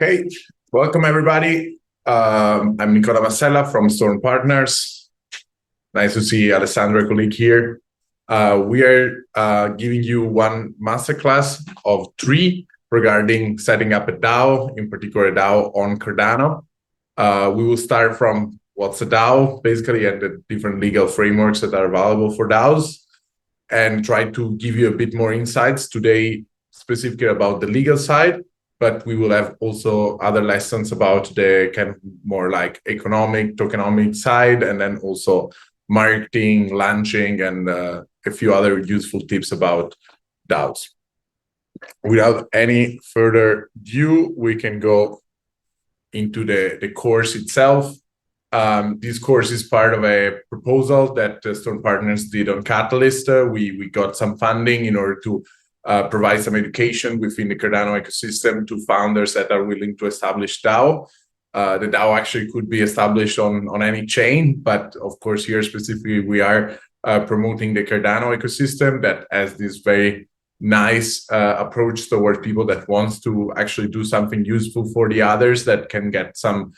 Okay, welcome everybody. I'm Nicola Massella from Storm Partners. Nice to see Alessandro, colleague here. We are giving you one masterclass of 3 regarding setting up a DAO, in particular a DAO on Cardano. We will start from what's a DAO, basically, and the different legal frameworks that are available for DAOs, and try to give you a bit more insights today, specifically about the legal side. But we will have also other lessons about the kind of more like economic, tokenomic side, and then also marketing, launching, and a few other useful tips about DAOs. Without any further ado, we can go into the course itself. This course is part of a proposal that Storm Partners did on Catalyst. We got some funding in order to provide some education within the Cardano ecosystem to founders that are willing to establish DAO. The DAO actually could be established on any chain, but of course here specifically we are promoting the Cardano ecosystem that has this very nice approach towards people that wants to actually do something useful for the others, that can get some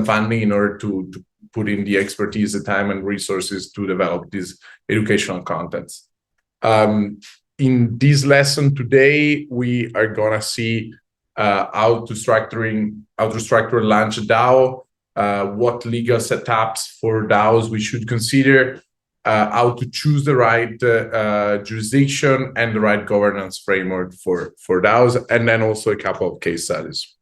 funding in order to put in the expertise, the time and resources to develop these educational contents. In this lesson today, we are gonna see how to structure and launch a DAO, what legal setups for DAOs we should consider, how to choose the right jurisdiction and the right governance framework for DAOs, and then also a couple of case studies.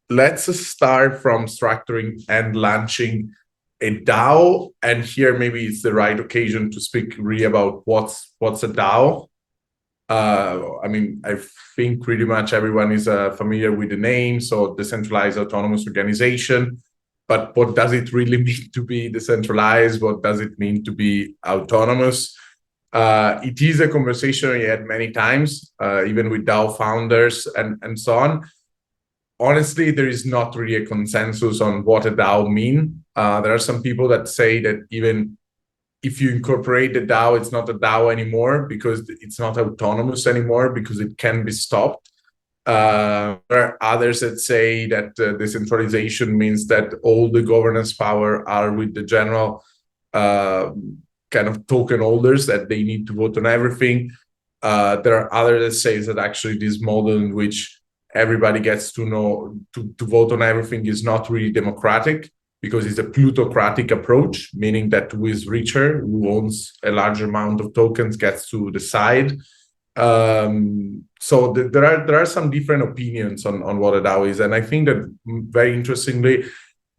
Let's start from structuring and launching a DAO, and here maybe it's the right occasion to speak really about what's a DAO. I mean, I think pretty much everyone is familiar with the name, so Decentralized Autonomous Organization. But what does it really mean to be decentralized? What does it mean to be autonomous? It is a conversation we had many times, even with DAO founders and so on. Honestly, there is not really a consensus on what a DAO means. There are some people that say that even if you incorporate the DAO, it's not a DAO anymore because it's not autonomous anymore because it can be stopped. There are others that say that decentralization means that all the governance power are with the general kind of token holders, that they need to vote on everything. There are others that say that actually this model in which everybody gets to vote on everything is not really democratic, because it's a plutocratic approach, meaning that who is richer, who owns a larger amount of tokens, gets to decide. So there are some different opinions on what a DAO is, and I think that very interestingly,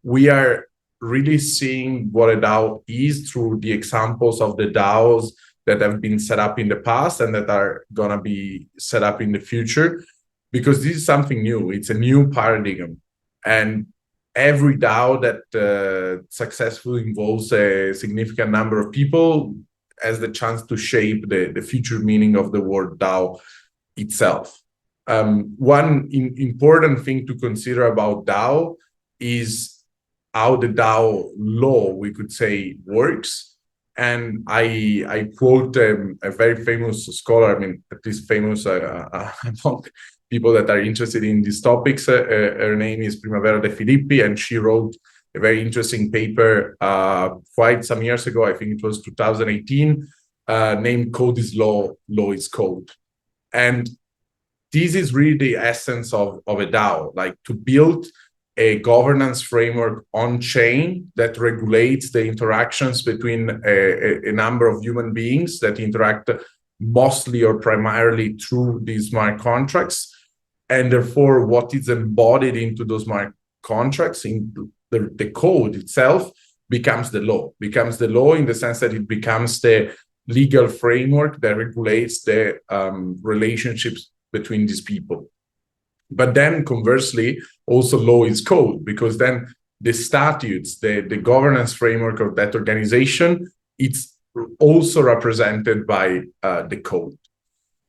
we are really seeing what a DAO is through the examples of the DAOs that have been set up in the past and that are gonna be set up in the future. Because this is something new, it's a new paradigm. And every DAO that successfully involves a significant number of people has the chance to shape the future meaning of the word DAO itself. One important thing to consider about DAO is how the DAO law, we could say, works. And I quote a very famous scholar, I mean, at least famous among people that are interested in these topics. Her name is Primavera De Filippi, and she wrote a very interesting paper quite some years ago, I think it was 2018, named Code is Law, Law is Code. And this is really the essence of a DAO, like to build a governance framework on-chain that regulates the interactions between a number of human beings that interact mostly or primarily through these smart contracts. And therefore, what is embodied into those smart contracts, in the code itself, becomes the law in the sense that it becomes the legal framework that regulates the relationships between these people. But then conversely, also law is code, because then the statutes, the governance framework of that organization, it's also represented by the code.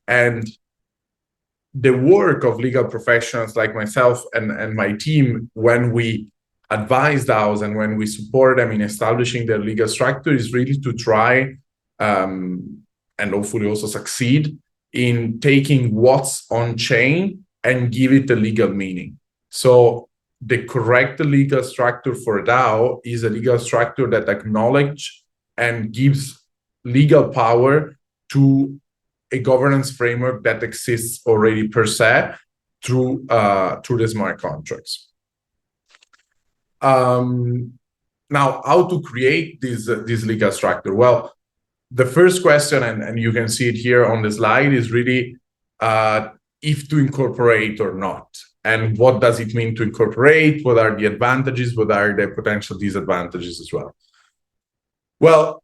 And the work of legal professionals like myself and my team, when we advise DAOs and when we support them in establishing their legal structure, is really to try and hopefully also succeed in taking what's on chain and give it a legal meaning. So the correct legal structure for a DAO is a legal structure that acknowledges and gives legal power to a governance framework that exists already per se through the smart contracts. Now, how to create this legal structure? Well, the first question, and you can see it here on the slide, is really if to incorporate or not. And what does it mean to incorporate? What are the advantages? What are the potential disadvantages as well? Well,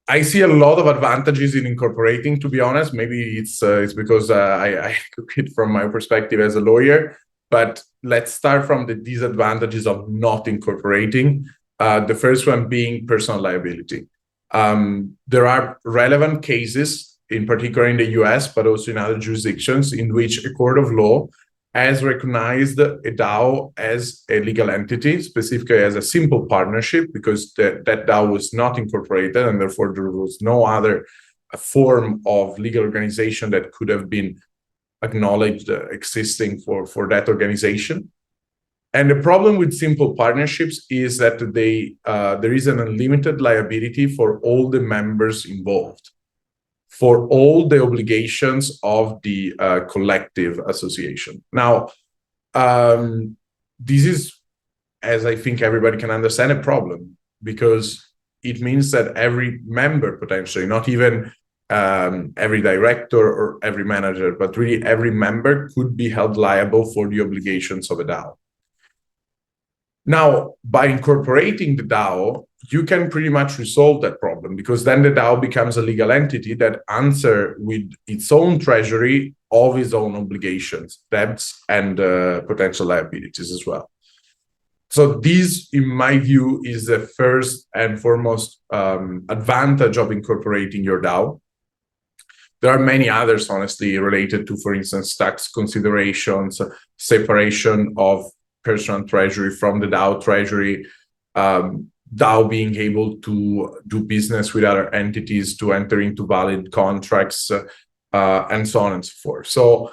I see a lot of advantages in incorporating, to be honest. Maybe it's because I look it from my perspective as a lawyer, but let's start from the disadvantages of not incorporating. The first one being personal liability. There are relevant cases, in particular in the US, but also in other jurisdictions, in which a court of law has recognized a DAO as a legal entity, specifically as a simple partnership, because that DAO was not incorporated, and therefore there was no other form of legal organization that could have been acknowledged existing for that organization. And the problem with simple partnerships is that there is an unlimited liability for all the members involved, for all the obligations of the collective association. Now, this is, as I think everybody can understand, a problem, because it means that every member potentially, not even every director or every manager, but really every member could be held liable for the obligations of a DAO. Now, by incorporating the DAO, you can pretty much resolve that problem, because then the DAO becomes a legal entity that answers with its own treasury of its own obligations, debts, and potential liabilities as well. So this, in my view, is the first and foremost advantage of incorporating your DAO. There are many others, honestly, related to, for instance, tax considerations, separation of personal treasury from the DAO treasury, DAO being able to do business with other entities, to enter into valid contracts, and so on and so forth. So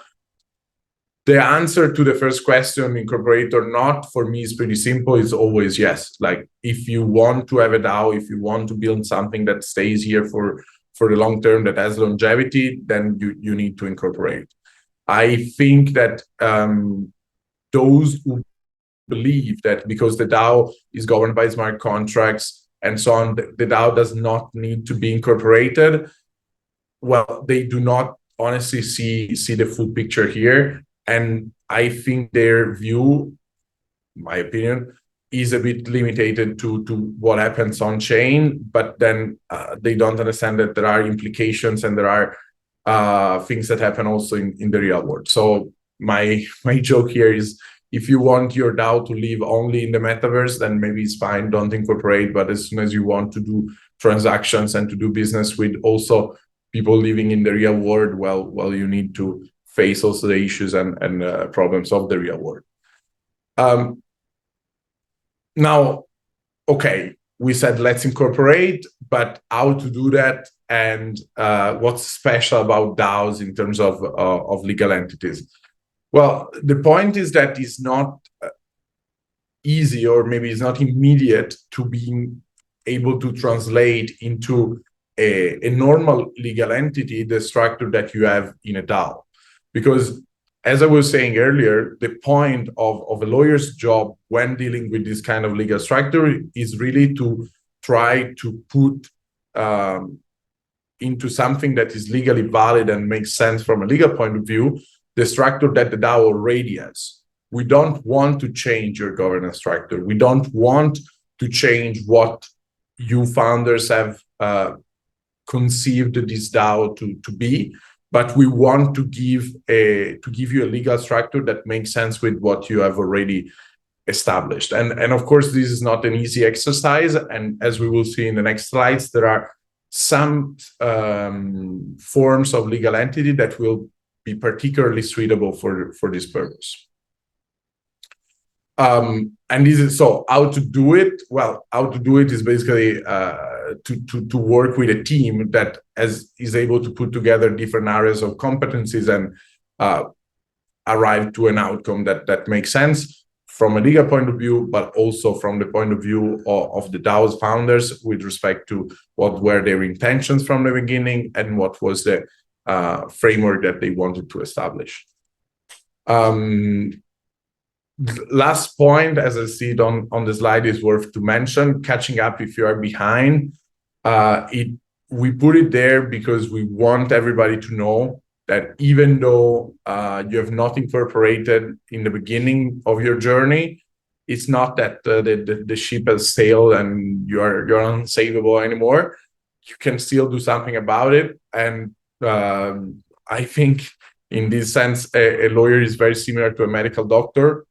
the answer to the first question, incorporate or not, for me is pretty simple. It's always yes. Like, if you want to have a DAO, if you want to build something that stays here for the long term, that has longevity, then you need to incorporate. I think that those who believe that because the DAO is governed by smart contracts and so on, the DAO does not need to be incorporated, well, they do not honestly see the full picture here. And I think their view, my opinion, is a bit limited to what happens on chain, but then they don't understand that there are implications and there are things that happen also in the real world. So my joke here is, if you want your DAO to live only in the metaverse, then maybe it's fine, don't incorporate. But as soon as you want to do transactions and to do business with also people living in the real world, well, you need to face also the issues and problems of the real world. Now, okay, we said let's incorporate, but how to do that, and what's special about DAOs in terms of legal entities? Well, the point is that it's not easy, or maybe it's not immediate, to being able to translate into a normal legal entity the structure that you have in a DAO. Because, as I was saying earlier, the point of a lawyer's job when dealing with this kind of legal structure is really to try to put into something that is legally valid and makes sense from a legal point of view the structure that the DAO already has. We don't want to change your governance structure. We don't want to change what you founders have conceived this DAO to be, but we want to give you a legal structure that makes sense with what you have already established. And of course, this is not an easy exercise. And as we will see in the next slides, there are some forms of legal entity that will be particularly suitable for this purpose. And this is, so how to do it? Well, how to do it is basically to work with a team that is able to put together different areas of competencies and arrive to an outcome that makes sense from a legal point of view, but also from the point of view of the DAO's founders with respect to what were their intentions from the beginning and what was the framework that they wanted to establish. Last point, as I see it on the slide, is worth to mention, catching up if you are behind. We put it there because we want everybody to know that even though you have not incorporated in the beginning of your journey, it's not that the ship has sailed and you're unsavable anymore. You can still do something about it. And I think in this sense, a lawyer is very similar to a medical doctor.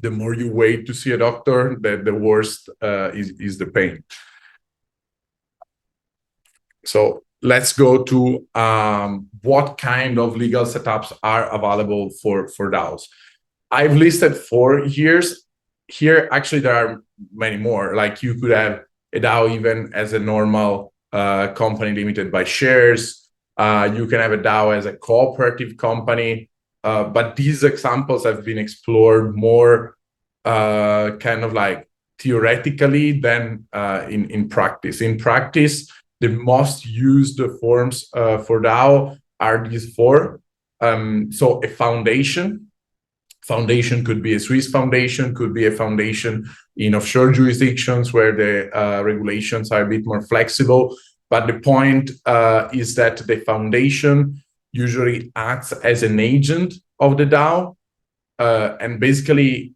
The more you wait to see a doctor, the worse is the pain. So let's go to what kind of legal setups are available for DAOs. I've listed 4 here. Actually, there are many more. Like you could have a DAO even as a normal company limited by shares. You can have a DAO as a cooperative company. But these examples have been explored more kind of like theoretically than in practice. In practice, the most used forms for DAO are these 4. So a foundation could be a Swiss foundation, could be a foundation in offshore jurisdictions where the regulations are a bit more flexible. But the point is that the foundation usually acts as an agent of the DAO. And basically,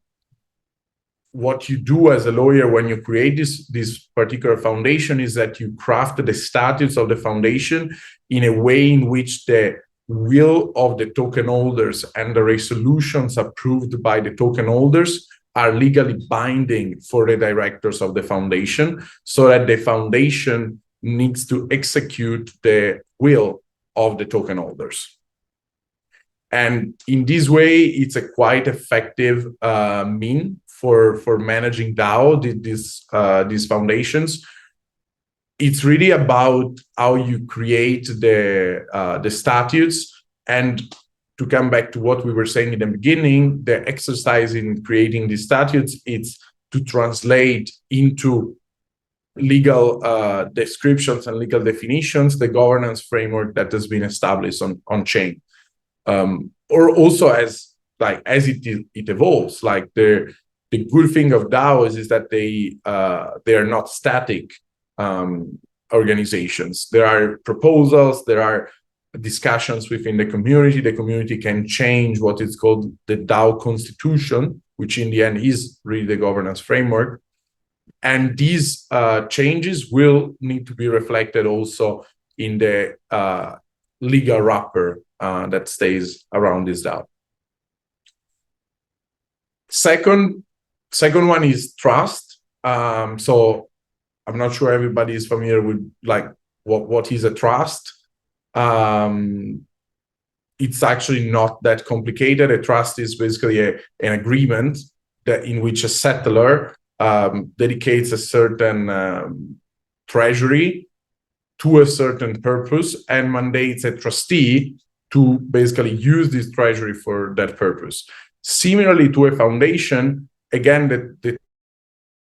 what you do as a lawyer when you create this particular foundation is that you craft the statutes of the foundation in a way in which the will of the token holders and the resolutions approved by the token holders are legally binding for the directors of the foundation, so that the foundation needs to execute the will of the token holders. And in this way, it's a quite effective mean for managing DAO, these foundations. It's really about how you create the statutes. And to come back to what we were saying in the beginning, the exercise in creating these statutes, it's to translate into legal descriptions and legal definitions the governance framework that has been established on chain. Or also as it evolves, like the good thing of DAOs is that they are not static organizations. There are proposals, there are discussions within the community. The community can change what is called the DAO constitution, which in the end is really the governance framework. And these changes will need to be reflected also in the legal wrapper that stays around this DAO. Second one is trust. So I'm not sure everybody is familiar with like what is a trust. It's actually not that complicated. A trust is basically an agreement that in which a settler dedicates a certain treasury to a certain purpose and mandates a trustee to basically use this treasury for that purpose. Similarly to a foundation, again, the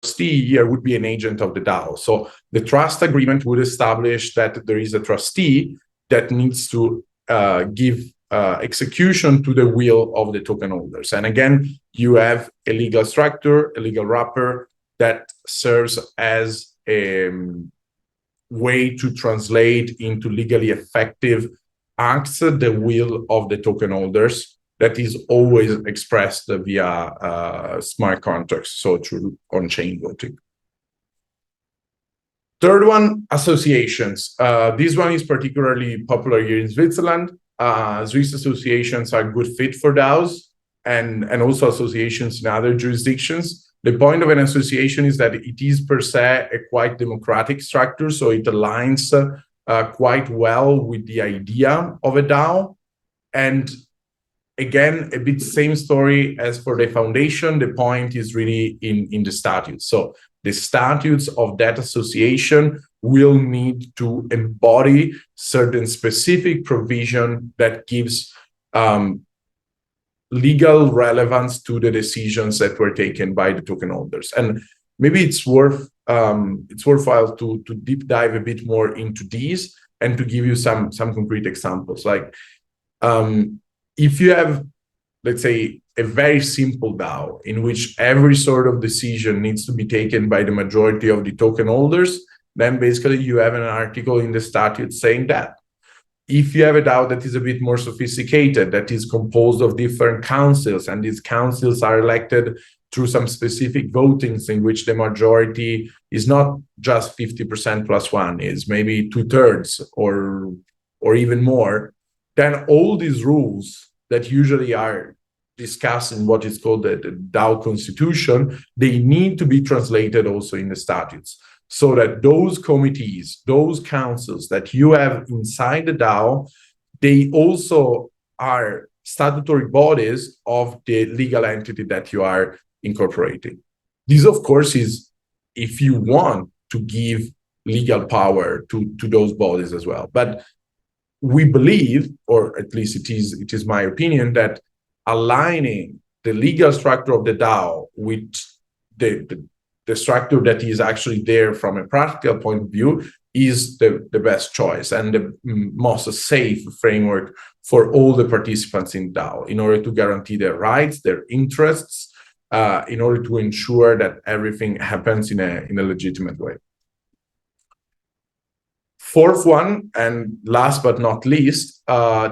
trustee here would be an agent of the DAO. So the trust agreement would establish that there is a trustee that needs to give execution to the will of the token holders. And again, you have a legal structure, a legal wrapper that serves as a way to translate into legally effective acts the will of the token holders that is always expressed via smart contracts, so through on-chain voting. Third one, associations. This one is particularly popular here in Switzerland. Swiss associations are a good fit for DAOs and also associations in other jurisdictions. The point of an association is that it is per se a quite democratic structure, so it aligns quite well with the idea of a DAO. And again, a bit same story as for the foundation. The point is really in the statutes. So the statutes of that association will need to embody certain specific provision that gives legal relevance to the decisions that were taken by the token holders. And maybe it's worthwhile to deep dive a bit more into these and to give you some concrete examples. Like if you have, let's say, a very simple DAO in which every sort of decision needs to be taken by the majority of the token holders, then basically you have an article in the statute saying that. If you have a DAO that is a bit more sophisticated, that is composed of different councils, and these councils are elected through some specific votings in which the majority is not just 50% plus one, is maybe 2/3 or even more, then all these rules that usually are discussed in what is called the DAO constitution, they need to be translated also in the statutes, so that those committees, those councils that you have inside the DAO, they also are statutory bodies of the legal entity that you are incorporating. This, of course, is if you want to give legal power to those bodies as well. But we believe, or at least it is my opinion, that aligning the legal structure of the DAO with the structure that is actually there from a practical point of view is the best choice and the most safe framework for all the participants in DAO in order to guarantee their rights, their interests, in order to ensure that everything happens in a legitimate way. Fourth one, and last but not least,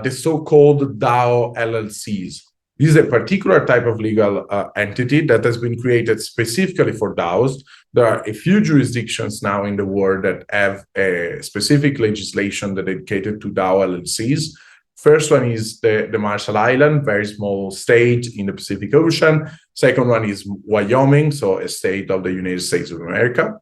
the so-called DAO LLCs. This is a particular type of legal entity that has been created specifically for DAOs. There are a few jurisdictions now in the world that have a specific legislation dedicated to DAO LLCs. First one is the Marshall Islands, very small state in the Pacific Ocean. Second one is Wyoming, so a state of the United States of America.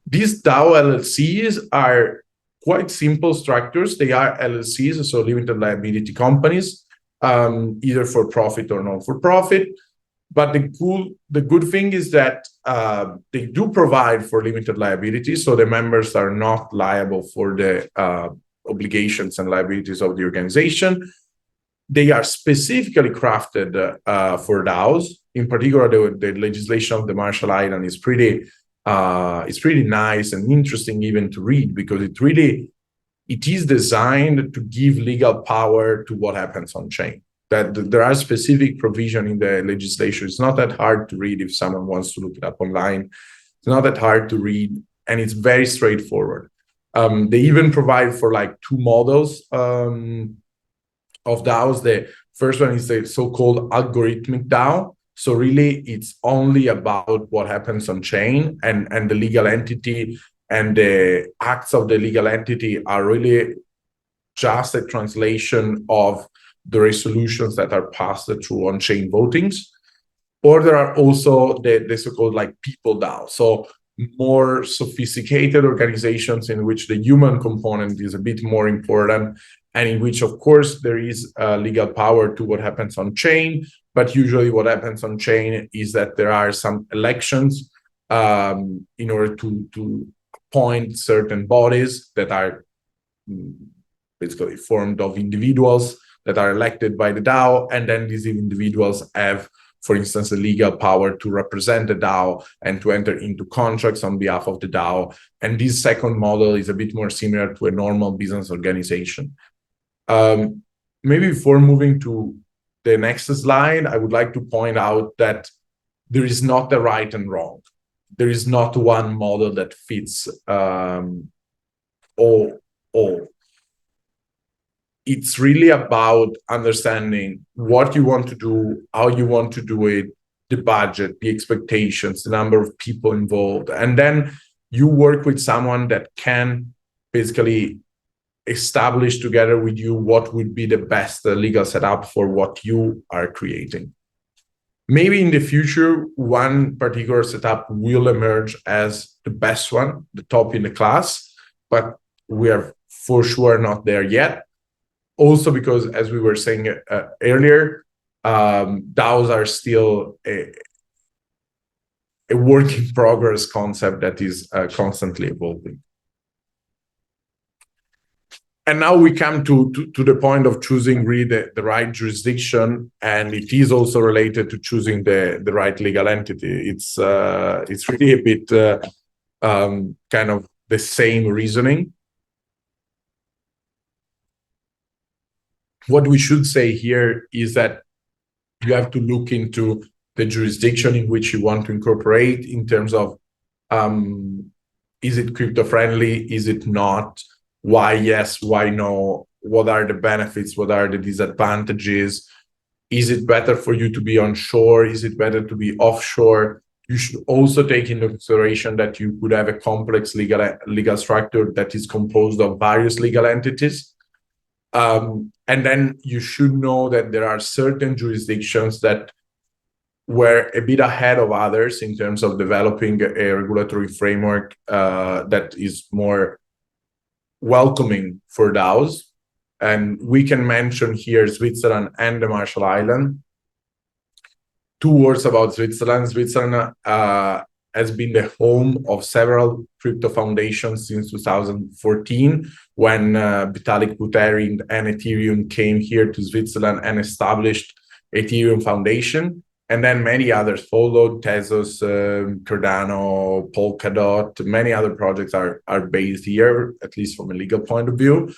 These DAO LLCs are quite simple structures. They are LLCs, so limited liability companies, either for profit or not for profit. But the good thing is that they do provide for limited liability, so the members are not liable for the obligations and liabilities of the organization. They are specifically crafted for DAOs. In particular, the legislation of the Marshall Islands is pretty nice and interesting even to read, because it is designed to give legal power to what happens on chain. That there are specific provision in the legislation. It's not that hard to read if someone wants to look it up online. It's not that hard to read, and it's very straightforward. They even provide for like two models of DAOs. The first one is the so-called algorithmic DAO. So really, it's only about what happens on chain, and the legal entity and the acts of the legal entity are really just a translation of the resolutions that are passed through on-chain votings. Or there are also the so-called like people DAO. So more sophisticated organizations in which the human component is a bit more important, and in which, of course, there is legal power to what happens on chain. But usually what happens on chain is that there are some elections in order to appoint certain bodies that are basically formed of individuals that are elected by the DAO. And then these individuals have, for instance, the legal power to represent the DAO and to enter into contracts on behalf of the DAO. And this second model is a bit more similar to a normal business organization. Maybe before moving to the next slide, I would like to point out that there is not a right and wrong. There is not one model that fits all. It's really about understanding what you want to do, how you want to do it, the budget, the expectations, the number of people involved. And then you work with someone that can basically establish together with you what would be the best legal setup for what you are creating. Maybe in the future, one particular setup will emerge as the best one, the top in the class, but we are for sure not there yet. Also because, as we were saying earlier, DAOs are still a work in progress concept that is constantly evolving. now we come to the point of choosing really the right jurisdiction, and it is also related to choosing the right legal entity. It's really a bit kind of the same reasoning. What we should say here is that you have to look into the jurisdiction in which you want to incorporate in terms of is it crypto friendly? Is it not? Why yes? Why no? What are the benefits? What are the disadvantages? Is it better for you to be onshore? Is it better to be offshore? You should also take into consideration that you could have a complex legal structure that is composed of various legal entities. And then you should know that there are certain jurisdictions that were a bit ahead of others in terms of developing a regulatory framework that is more welcoming for DAOs. And we can mention here Switzerland and the Marshall Islands. 2 words about Switzerland. Switzerland has been the home of several crypto foundations since 2014, when Vitalik Buterin and Ethereum came here to Switzerland and established Ethereum Foundation. And then many others followed, Tezos, Cardano, Polkadot, many other projects are based here, at least from a legal point of view.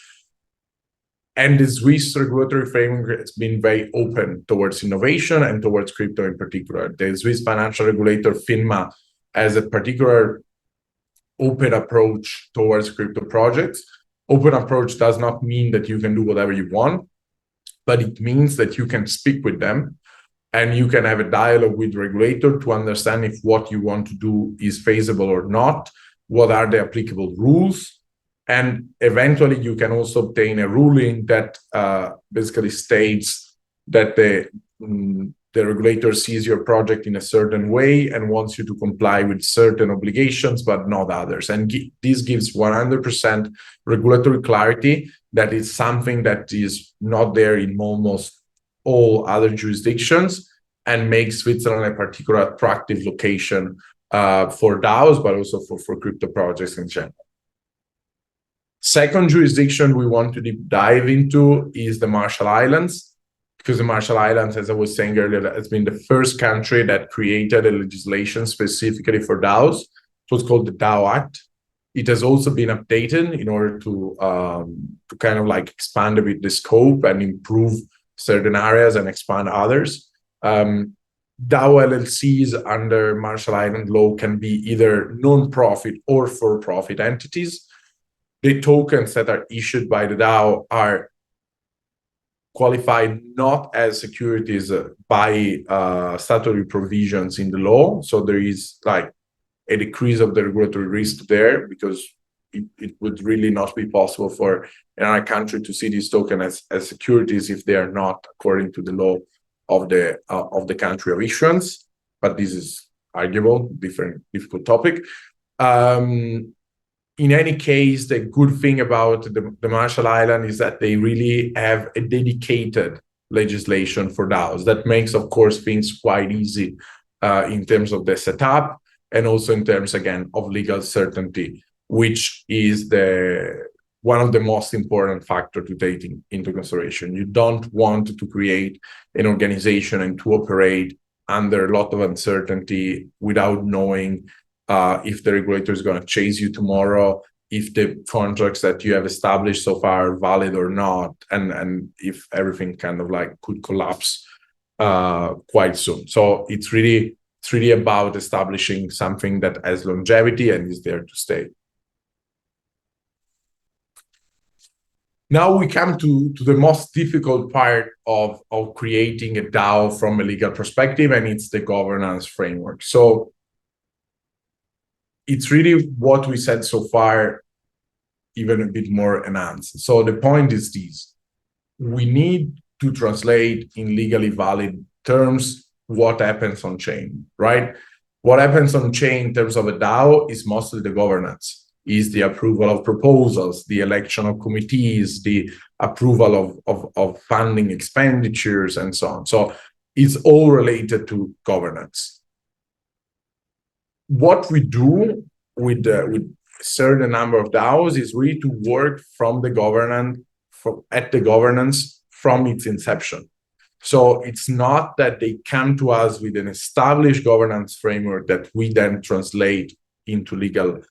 And the Swiss regulatory framework has been very open towards innovation and towards crypto in particular. The Swiss financial regulator, FINMA, has a particular open approach towards crypto projects. Open approach does not mean that you can do whatever you want, but it means that you can speak with them and you can have a dialogue with the regulator to understand if what you want to do is feasible or not, what are the applicable rules, and eventually you can also obtain a ruling that basically states that the regulator sees your project in a certain way and wants you to comply with certain obligations, but not others. And this gives 100% regulatory clarity. That is something that is not there in almost all other jurisdictions, and makes Switzerland a particular attractive location for DAOs, but also for crypto projects in general. Second jurisdiction we want to deep dive into is the Marshall Islands, because the Marshall Islands, as I was saying earlier, has been the first country that created a legislation specifically for DAOs. It was called the DAO Act. It has also been updated in order to kind of like expand a bit the scope and improve certain areas and expand others. DAO LLCs under Marshall Island law can be either non-profit or for-profit entities. The tokens that are issued by the DAO are qualified not as securities by statutory provisions in the law. So there is like a decrease of the regulatory risk there, because it would really not be possible for another country to see these tokens as securities if they are not according to the law of the country of issuance. But this is arguable, difficult topic. In any case, the good thing about the Marshall Islands is that they really have a dedicated legislation for DAOs. That makes, of course, things quite easy in terms of the setup and also in terms, again, of legal certainty, which is one of the most important factors to take into consideration. You don't want to create an organization and to operate under a lot of uncertainty without knowing if the regulator is going to chase you tomorrow, if the contracts that you have established so far are valid or not, and if everything kind of like could collapse quite soon. So it's really about establishing something that has longevity and is there to stay. Now we come to the most difficult part of creating a DAO from a legal perspective, and it's the governance framework. So it's really what we said so far, even a bit more enhanced. So the point is this: we need to translate in legally valid terms what happens on chain, right? What happens on chain in terms of a DAO is mostly the governance, is the approval of proposals, the election of committees, the approval of funding expenditures, and so on. So it's all related to governance. What we do with certain number of DAOs is really to work from the governance, at the governance from its inception. So it's not that they come to us with an established governance framework that we then translate into legal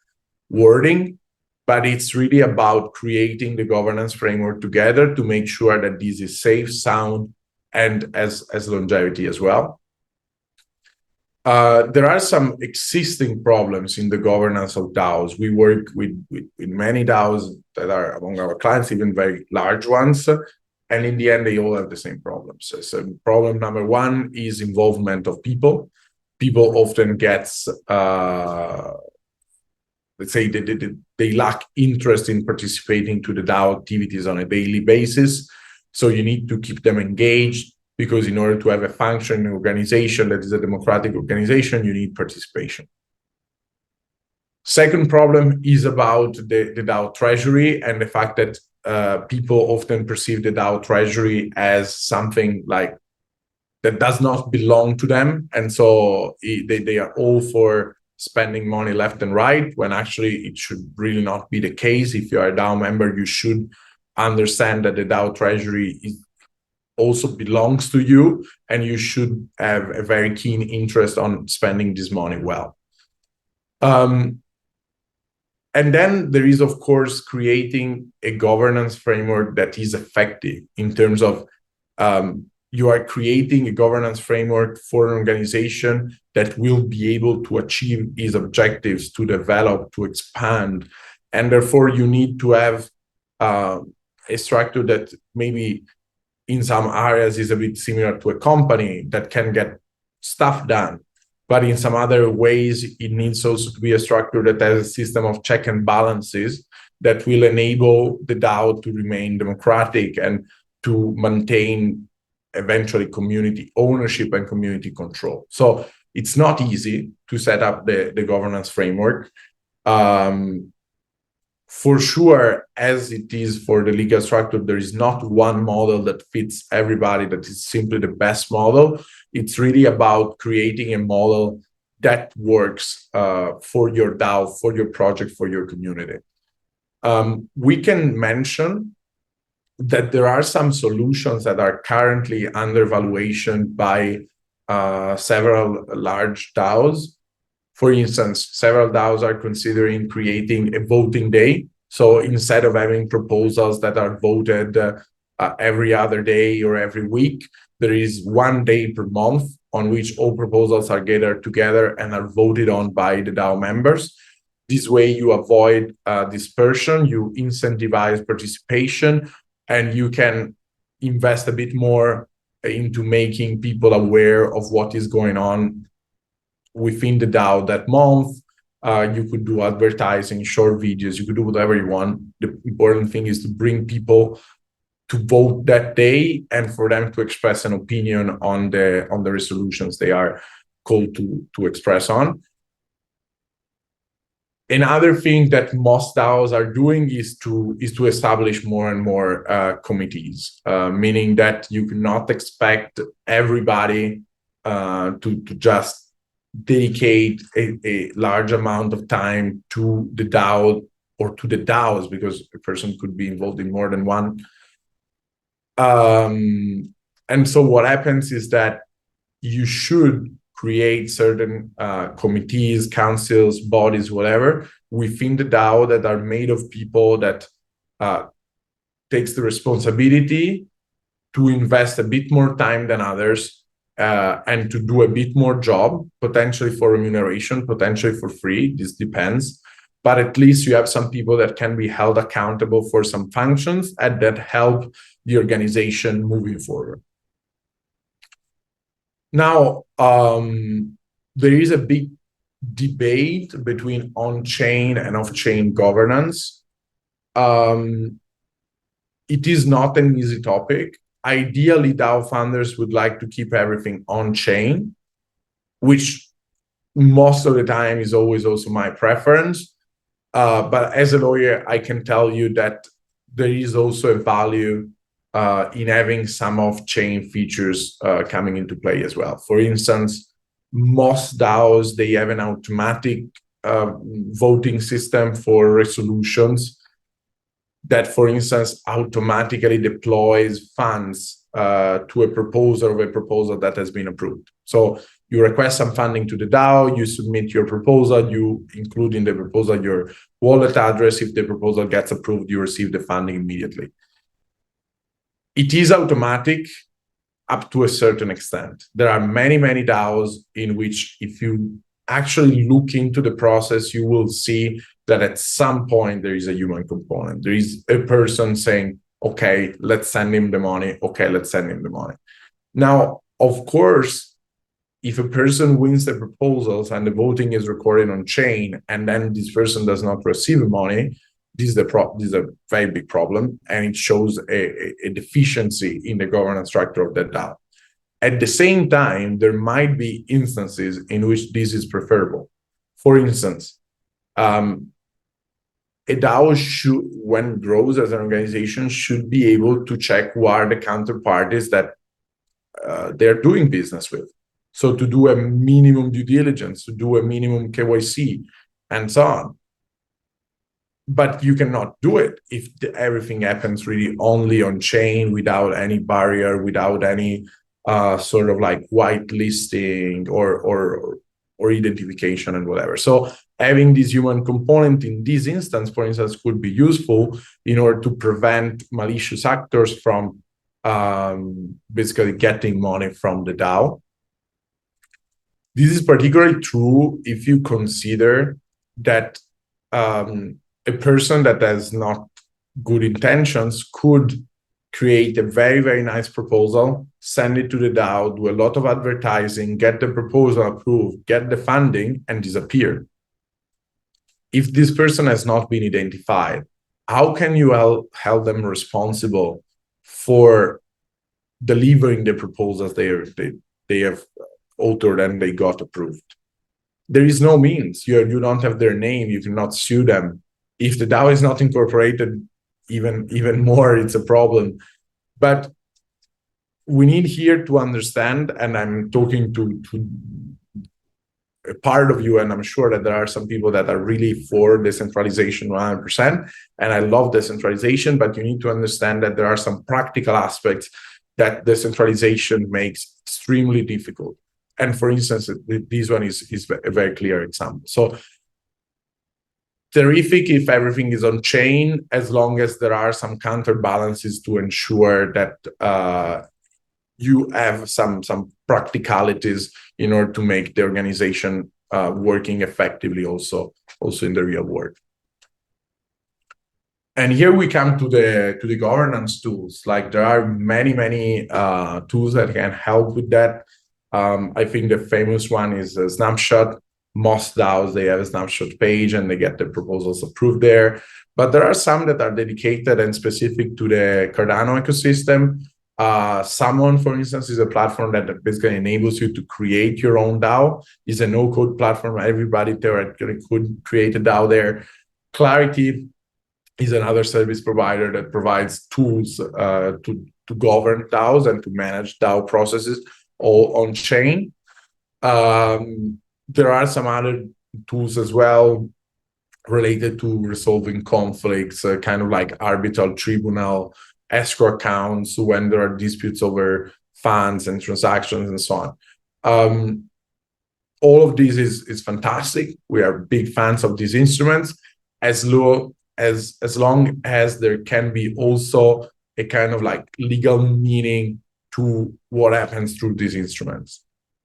wording, but it's really about creating the governance framework together to make sure that this is safe, sound, and as longevity as well. There are some existing problems in the governance of DAOs. We work with many DAOs that are among our clients, even very large ones. And in the end, they all have the same problems. So problem number one is involvement of people. People often get, let's say, they lack interest in participating to the DAO activities on a daily basis. So you need to keep them engaged, because in order to have a functioning organization that is a democratic organization, you need participation. Second problem is about the DAO treasury and the fact that people often perceive the DAO treasury as something like that does not belong to them. And so they are all for spending money left and right, when actually it should really not be the case. If you are a DAO member, you should understand that the DAO treasury also belongs to you, and you should have a very keen interest on spending this money well. And then there is, of course, creating a governance framework that is effective in terms of you are creating a governance framework for an organization that will be able to achieve its objectives, to develop, to expand. And therefore, you need to have a structure that maybe in some areas is a bit similar to a company that can get stuff done. But in some other ways, it needs also to be a structure that has a system of check and balances that will enable the DAO to remain democratic and to maintain eventually community ownership and community control. So it's not easy to set up the governance framework. For sure, as it is for the legal structure, there is not one model that fits everybody, that is simply the best model. It's really about creating a model that works for your DAO, for your project, for your community. We can mention that there are some solutions that are currently under evaluation by several large DAOs. For instance, several DAOs are considering creating a voting day. So instead of having proposals that are voted every other day or every week, there is one day per month on which all proposals are gathered together and are voted on by the DAO members. This way you avoid dispersion, you incentivize participation, and you can invest a bit more into making people aware of what is going on within the DAO that month. You could do advertising, short videos, you could do whatever you want. The important thing is to bring people to vote that day and for them to express an opinion on the resolutions they are called to express on. Another thing that most DAOs are doing is to establish more and more committees, meaning that you cannot expect everybody to just dedicate a large amount of time to the DAO or to the DAOs, because a person could be involved in more than one. And so what happens is that you should create certain committees, councils, bodies, whatever, within the DAO that are made of people that takes the responsibility to invest a bit more time than others and to do a bit more job, potentially for remuneration, potentially for free, this depends. But at least you have some people that can be held accountable for some functions and that help the organization moving forward. Now, there is a big debate between on-chain and off-chain governance. It is not an easy topic. Ideally, DAO founders would like to keep everything on-chain, which most of the time is always also my preference. But as a lawyer, I can tell you that there is also a value in having some off-chain features coming into play as well. For instance, most DAOs, they have an automatic voting system for resolutions that, for instance, automatically deploys funds to a proposal that has been approved. So you request some funding to the DAO, you submit your proposal, you include in the proposal your wallet address. If the proposal gets approved, you receive the funding immediately. It is automatic up to a certain extent. There are many, many DAOs in which, if you actually look into the process, you will see that at some point there is a human component. There is a person saying, okay, let's send him the money. Okay, let's send him the money. Now, of course, if a person wins the proposals and the voting is recorded on chain, and then this person does not receive money, this is a very big problem, and it shows a deficiency in the governance structure of that DAO. At the same time, there might be instances in which this is preferable. For instance, a DAO should, when it grows as an organization, should be able to check who are the counterparties that they're doing business with. So to do a minimum due diligence, to do a minimum KYC, and so on. But you cannot do it if everything happens really only on chain, without any barrier, without any sort of like whitelisting or identification and whatever. So having this human component in this instance, for instance, could be useful in order to prevent malicious actors from basically getting money from the DAO. This is particularly true if you consider that a person that has not good intentions could create a very, very nice proposal, send it to the DAO, do a lot of advertising, get the proposal approved, get the funding, and disappear. If this person has not been identified, how can you hold them responsible for delivering the proposals they have authored and they got approved? There is no means. You don't have their name. You cannot sue them. If the DAO is not incorporated, even more, it's a problem. But we need here to understand, and I'm talking to a part of you, and I'm sure that there are some people that are really for decentralization 100%, and I love decentralization, but you need to understand that there are some practical aspects that decentralization makes extremely difficult. And for instance, this one is a very clear example. So terrific if everything is on chain, as long as there are some counterbalances to ensure that you have some practicalities in order to make the organization working effectively also in the real world. And here we come to the governance tools. Like, there are many tools that can help with that. I think the famous one is a Snapshot. Most DAOs, they have a Snapshot page and they get the proposals approved there. But there are some that are dedicated and specific to the Cardano ecosystem. Summon, for instance, is a platform that basically enables you to create your own DAO. It's a no-code platform. Everybody theoretically could create a DAO there. Clarity is another service provider that provides tools to govern DAOs and to manage DAO processes all on chain. There are some other tools as well related to resolving conflicts, kind of like arbitral tribunal, escrow accounts when there are disputes over funds and transactions and so on. All of this is fantastic. We are big fans of these instruments, as long as there can be also a kind of like legal meaning to what happens through these instruments.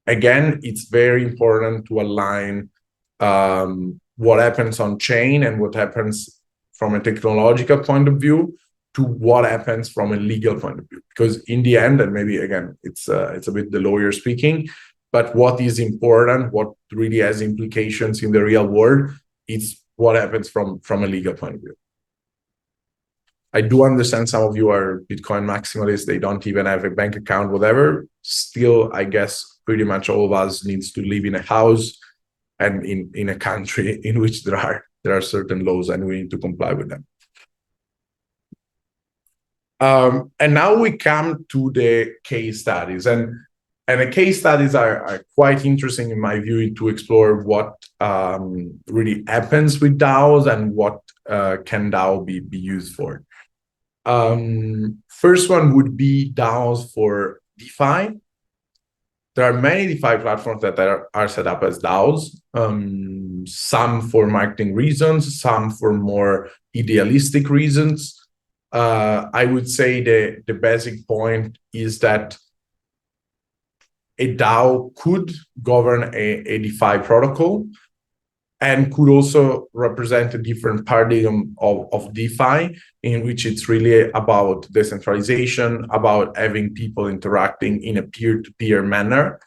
Again, it's very important to align what happens on chain and what happens from a technological point of view to what happens from a legal point of view. Because in the end, and maybe again, it's a bit the lawyer speaking, but what is important, what really has implications in the real world, it's what happens from a legal point of view. I do understand some of you are Bitcoin maximalists. They don't even have a bank account, whatever. Still, I guess pretty much all of us needs to live in a house and in a country in which there are certain laws and we need to comply with them. And now we come to the case studies. And And the case studies are quite interesting in my view to explore what really happens with DAOs and what can DAO be used for. First one would be DAOs for DeFi. There are many DeFi platforms that are set up as DAOs, some for marketing reasons, some for more idealistic reasons. I would say the basic point is that a DAO could govern a DeFi protocol and could also represent a different paradigm of DeFi, in which it's really about decentralization, about having people interacting in a peer-to-peer manner,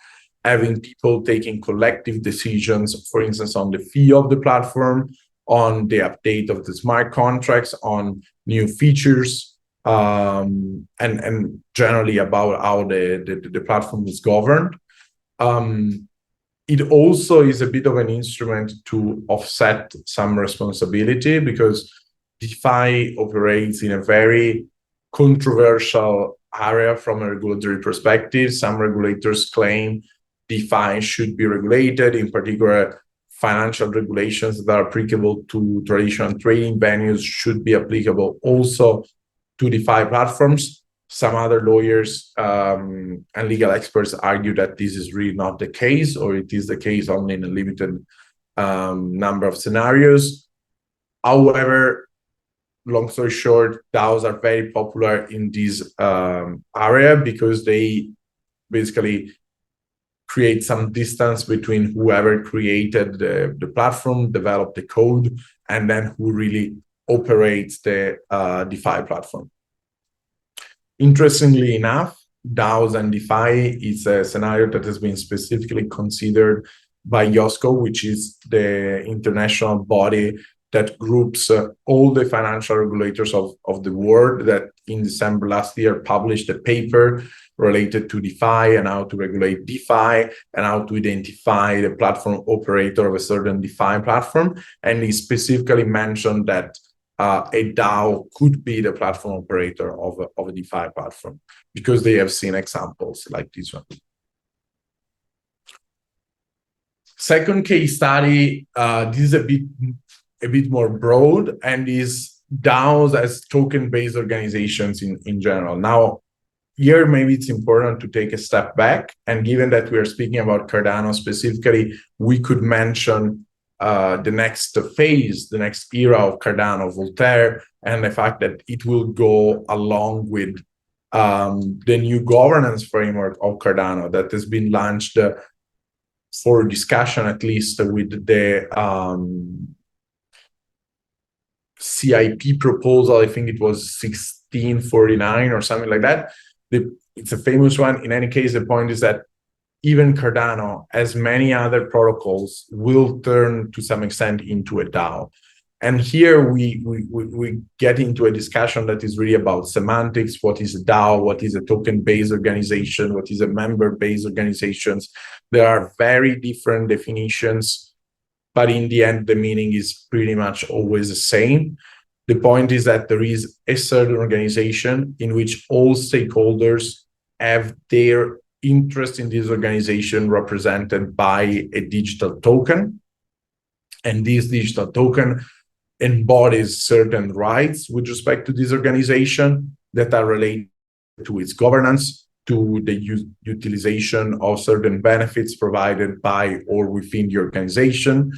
having people taking collective decisions, for instance, on the fee of the platform, on the update of the smart contracts, on new features, and generally about how the platform is governed. It also is a bit of an instrument to offset some responsibility, because DeFi operates in a very controversial area from a regulatory perspective. Some regulators claim DeFi should be regulated, in particular financial regulations that are applicable to traditional trading venues should be applicable also to DeFi platforms. Some other lawyers and legal experts argue that this is really not the case, or it is the case only in a limited number of scenarios. However, long story short, DAOs are very popular in this area because they basically create some distance between whoever created the platform, developed the code, and then who really operates the DeFi platform. Interestingly enough, DAOs and DeFi is a scenario that has been specifically considered by IOSCO, which is the international body that groups all the financial regulators of the world, that in December last year published a paper related to DeFi and how to regulate DeFi and how to identify the platform operator of a certain DeFi platform. And he specifically mentioned that a DAO could be the platform operator of a DeFi platform, because they have seen examples like this one. Second case study, this is a bit more broad, and is DAOs as token-based organizations in general. Now, here maybe it's important to take a step back, and given that we are speaking about Cardano specifically, we could mention the next phase, the next era of Cardano, Voltaire, and the fact that it will go along with the new governance framework of Cardano that has been launched for discussion, at least with the CIP proposal. I think it was 1649 or something like that. It's a famous one. In any case, the point is that even Cardano, as many other protocols, will turn to some extent into a DAO. And here we get into a discussion that is really about semantics. What is a DAO? What is a token-based organization? What is a member-based organization? There are very different definitions, but in the end, the meaning is pretty much always the same. The point is that there is a certain organization in which all stakeholders have their interest in this organization represented by a digital token. And this digital token embodies certain rights with respect to this organization that are related to its governance, to the utilization of certain benefits provided by or within the organization,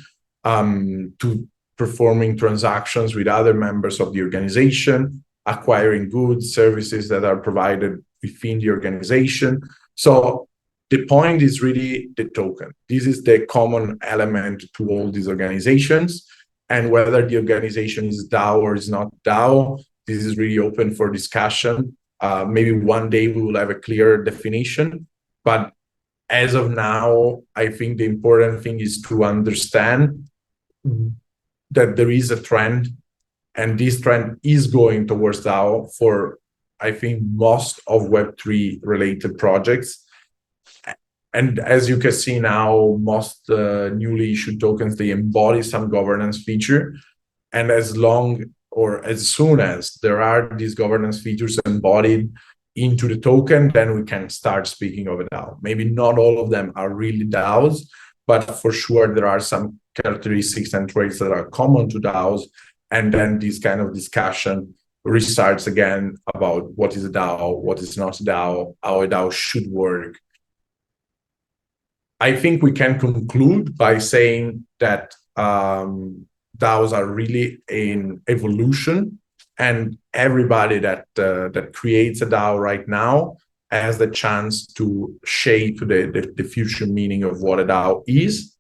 to performing transactions with other members of the organization, acquiring goods, services that are provided within the organization. So the point is really the token. This is the common element to all these organizations. And whether the organization is DAO or is not DAO, this is really open for discussion. Maybe one day we will have a clearer definition. But as of now, I think the important thing is to understand that there is a trend, and this trend is going towards DAO for, I think, most of Web3 related projects. And as you can see now, most newly issued tokens, they embody some governance feature. And as long or as soon as there are these governance features embodied, into the token, then we can start speaking of a DAO. Maybe not all of them are really DAOs, but for sure there are some characteristics and traits that are common to DAOs. And then this kind of discussion restarts again about what is a DAO, what is not a DAO, how a DAO should work. I think we can conclude by saying that DAOs are really in evolution, and everybody that creates a DAO right now has the chance to shape the future meaning of what a DAO is.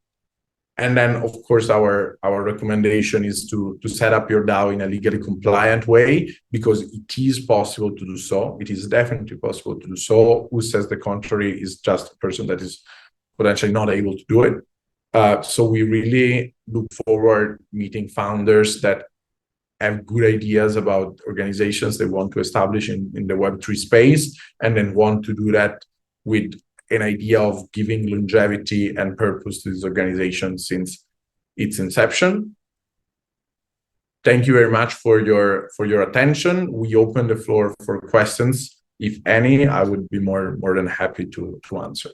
And then, of course, our recommendation is to set up your DAO in a legally compliant way, because it is possible to do so. It is definitely possible to do so. Who says the contrary is just a person that is potentially not able to do it. So we really look forward meeting founders that have good ideas about organizations they want to establish in the Web3 space, and then want to do that with an idea of giving longevity and purpose to this organization since its inception. Thank you very much for your attention. We open the floor for questions. If any, I would be more than happy to answer.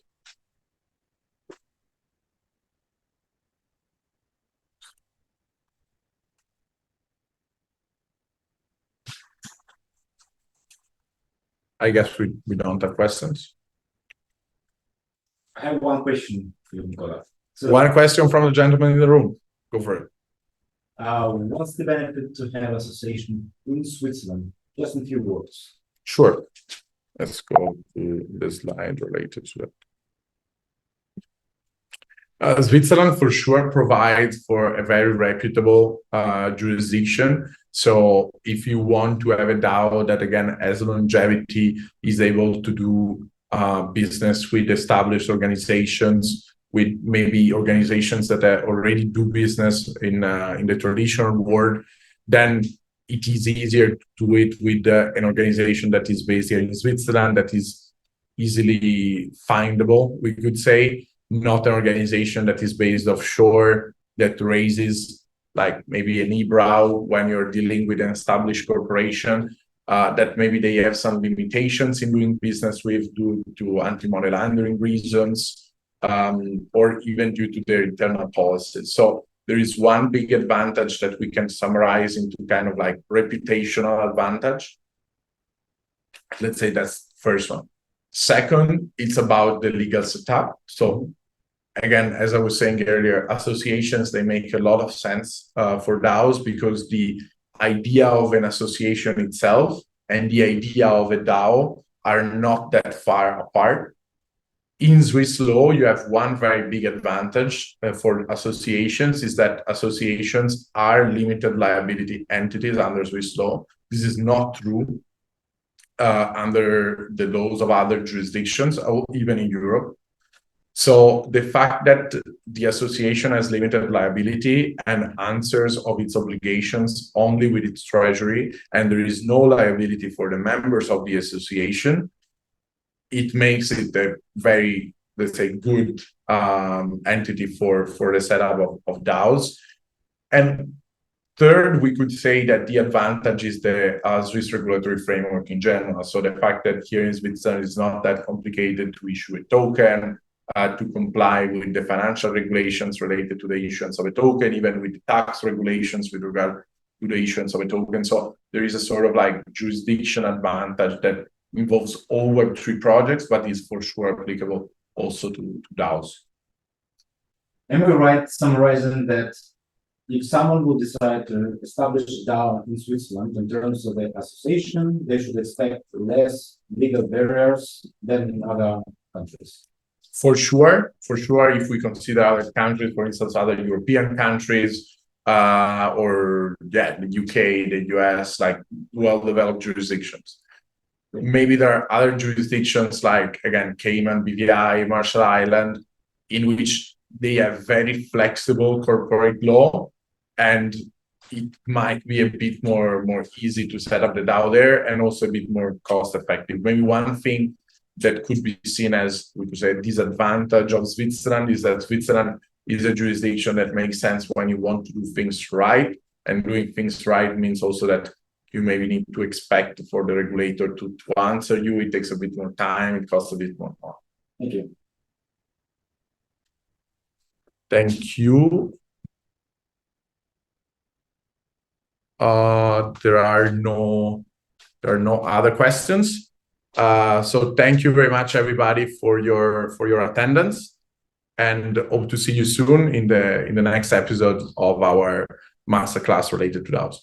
I guess we don't have questions. I have one question for you, Nicola. So, one question from the gentleman in the room. Go for it. What's the benefit to have association in Switzerland? Just in a few words. Sure. Let's go to the slide related to that. Switzerland for sure provides for a very reputable jurisdiction. So if you want to have a DAO that, again, has longevity, is able to do business with established organizations, with maybe organizations that already do business in the traditional world, then it is easier to do it with an organization that is based here in Switzerland, that is easily findable, we could say, not an organization that is based offshore, that raises like maybe an eyebrow when you're dealing with an established corporation, that maybe they have some limitations in doing business with due to anti-money laundering reasons, or even due to their internal policies. So there is one big advantage that we can summarize into kind of like reputational advantage. Let's say that's the first one. Second, it's about the legal setup. So again, as I was saying earlier, associations, they make a lot of sense for DAOs, because the idea of an association itself and the idea of a DAO are not that far apart. In Swiss law, you have one very big advantage for associations, is that associations are limited liability entities under Swiss law. This is not true under the laws of other jurisdictions, or even in Europe. So the fact that the association has limited liability and answers of its obligations only with its treasury, and there is no liability for the members of the association, it makes it a very, let's say, good entity for the setup of DAOs. And third, we could say that the advantage is the Swiss regulatory framework in general. So the fact that here in Switzerland it's not that complicated to issue a token, to comply with the financial regulations related to the issuance of a token, even with the tax regulations with regard to the issuance of a token. So there is a sort of like jurisdiction advantage that involves all Web3 projects, but is for sure applicable also to DAOs. Am I right summarizing that if someone would decide to establish a DAO in Switzerland in terms of the association, they should expect less legal barriers than in other countries? For sure, if we consider other countries, for instance, other European countries, or the UK, the US, like well-developed jurisdictions. Maybe there are other jurisdictions like, again, Cayman, BVI, Marshall Island, in which they have very flexible corporate law, and it might be a bit more easy to set up the DAO there, and also a bit more cost-effective. Maybe one thing that could be seen as, we could say, a disadvantage of Switzerland is that Switzerland is a jurisdiction that makes sense when you want to do things right. And doing things right means also that you maybe need to expect for the regulator to answer you. It takes a bit more time, it costs a bit more. Thank you. Thank you. There are no other questions. So thank you very much, everybody, for your attendance, and hope to see you soon in the next episode of our masterclass related to DAOs.